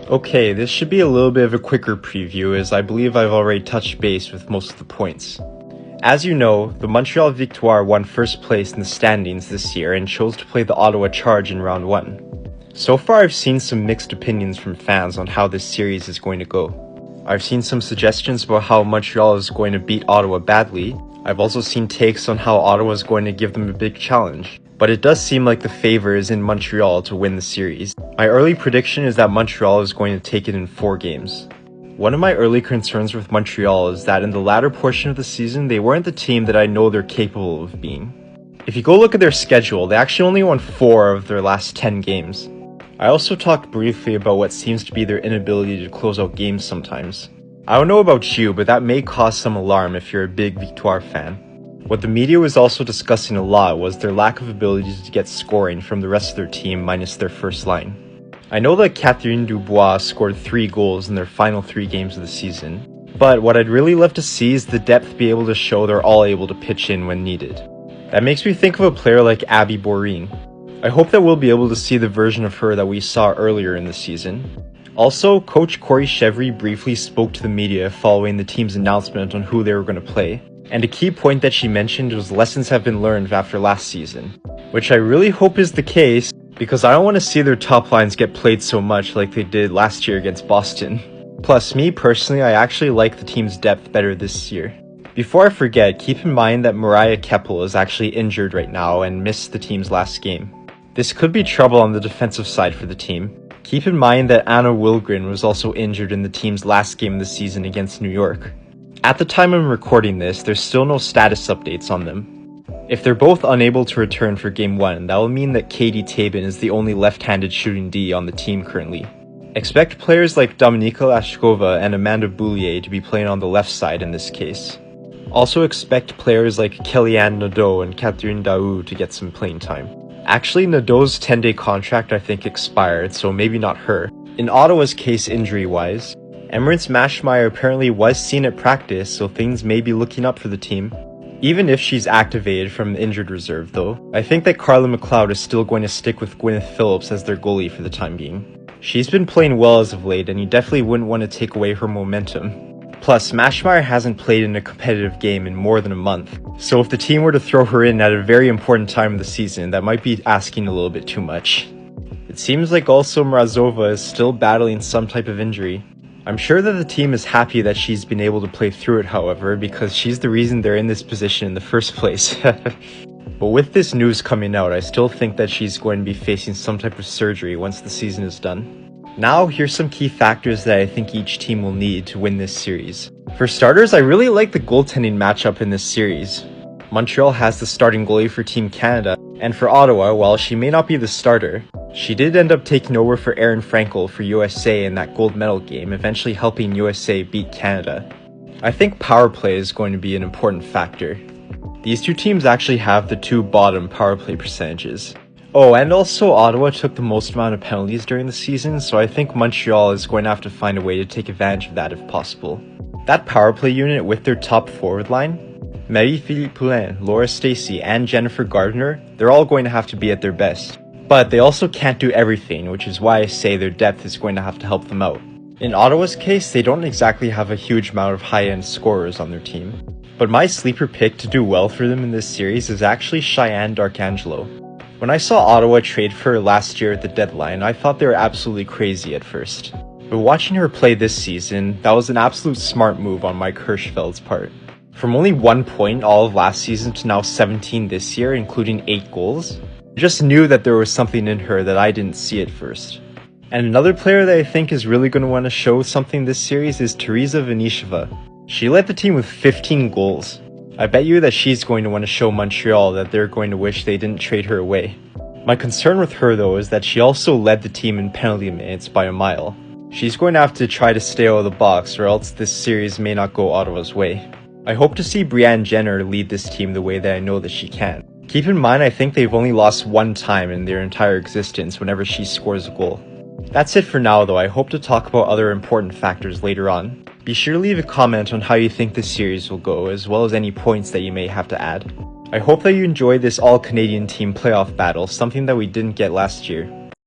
Okay, this should be a little bit of a quicker preview as I believe I've already touched base with most of the points. As you know, the Montréal Victoire won first place in the standings this year and chose to play the Ottawa Charge in round 1. So far I've seen some mixed opinions from fans on how this series is going to go. I've seen some suggestions about how Montreal is going to beat Ottawa badly. I've also seen takes on how Ottawa is going to give them a big challenge. But it does seem like the favor is in Montreal to win the series. My early prediction is that Montreal is going to take it in 4 games. One of my early concerns with Montreal is that in the latter portion of the season, they weren't the team that I know they're capable of being. If you go look at their schedule, they actually only won 4 of their last 10 games. I also talked briefly about what seems to be their inability to close out games sometimes. I don't know about you, but that may cause some alarm if you're a big Victoire fan. What the media was also discussing a lot was their lack of ability to get scoring from the rest of their team minus their first line. I know that Catherine Dubois scored 3 goals in their final 3 games of the season, but what I'd really love to see is the depth be able to show they're all able to pitch in when needed. That makes me think of a player like Abby Bourine. I hope that we'll be able to see the version of her that we saw earlier in the season. Also, Coach Corey Chevry briefly spoke to the media following the team's announcement on who they were going to play. And a key point that she mentioned was lessons have been learned after last season, which I really hope is the case because I don't want to see their top lines get played so much like they did last year against Boston. Plus, me personally, I actually like the team's depth better this year. Before I forget, keep in mind that Mariah Keppel is actually injured right now and missed the team's last game. This could be trouble on the defensive side for the team. Keep in mind that Anna Wilgren was also injured in the team's last game of the season against New York. At the time I'm recording this, there's still no status updates on them. If they're both unable to return for Game 1, that will mean that Katie Tabin is the only left-handed shooting D on the team currently. Expect players like Dominika Lashkova and Amanda Boulier to be playing on the left side in this case. Also expect players like Kellyanne Nadeau and Catherine Daou to get some playing time. Actually, Nadeau's 10-day contract I think expired, so maybe not her. In Ottawa's case injury-wise, Emirates Mashmeyer apparently was seen at practice, so things may be looking up for the team. Even if she's activated from the injured reserve though, I think that Carla McLeod is still going to stick with Gwyneth Phillips as their goalie for the time being. She's been playing well as of late, and you definitely wouldn't want to take away her momentum. Plus, Mashmeyer hasn't played in a competitive game in more than a month, so if the team were to throw her in at a very important time of the season, that might be asking a little bit too much. It seems like also Mrazova is still battling some type of injury. I'm sure that the team is happy that she's been able to play through it, however, because she's the reason they're in this position in the first place. But with this news coming out, I still think that she's going to be facing some type of surgery once the season is done. Now, here's some key factors that I think each team will need to win this series. For starters, I really like the goaltending matchup in this series. Montreal has the starting goalie for Team Canada, and for Ottawa, while she may not be the starter, she did end up taking over for Erin Frankel for USA in that gold medal game, eventually helping USA beat Canada. I think power play is going to be an important factor. These two teams actually have the 2 bottom power play percentages. Oh, and also Ottawa took the most amount of penalties during the season, so I think Montreal is going to have to find a way to take advantage of that if possible. That power play unit with their top forward line, Marie-Philippe Poulin, Laura Stacey, and Jennifer Gardner, they're all going to have to be at their best. But they also can't do everything, which is why I say their depth is going to have to help them out. In Ottawa's case, they don't exactly have a huge amount of high-end scorers on their team. But my sleeper pick to do well for them in this series is actually Cheyenne Darkangelo. When I saw Ottawa trade for her last year at the deadline, I thought they were absolutely crazy at first. But watching her play this season, that was an absolute smart move on Mike Hirschfeld's part. From only 1 point all of last season to now 17 this year, including 8 goals, I just knew that there was something in her that I didn't see at first. And another player that I think is really going to want to show something this series is Teresa Vanisheva. She led the team with 15 goals. I bet you that she's going to want to show Montreal that they're going to wish they didn't trade her away. My concern with her though is that she also led the team in penalty minutes by a mile. She's going to have to try to stay out of the box or else this series may not go Ottawa's way. I hope to see Brianne Jenner lead this team the way that I know that she can. Keep in mind I think they've only lost 1 time in their entire existence whenever she scores a goal. That's it for now though. I hope to talk about other important factors later on. Be sure to leave a comment on how you think this series will go, as well as any points that you may have to add. I hope that you enjoyed this all-Canadian team playoff battle, something that we didn't get last year.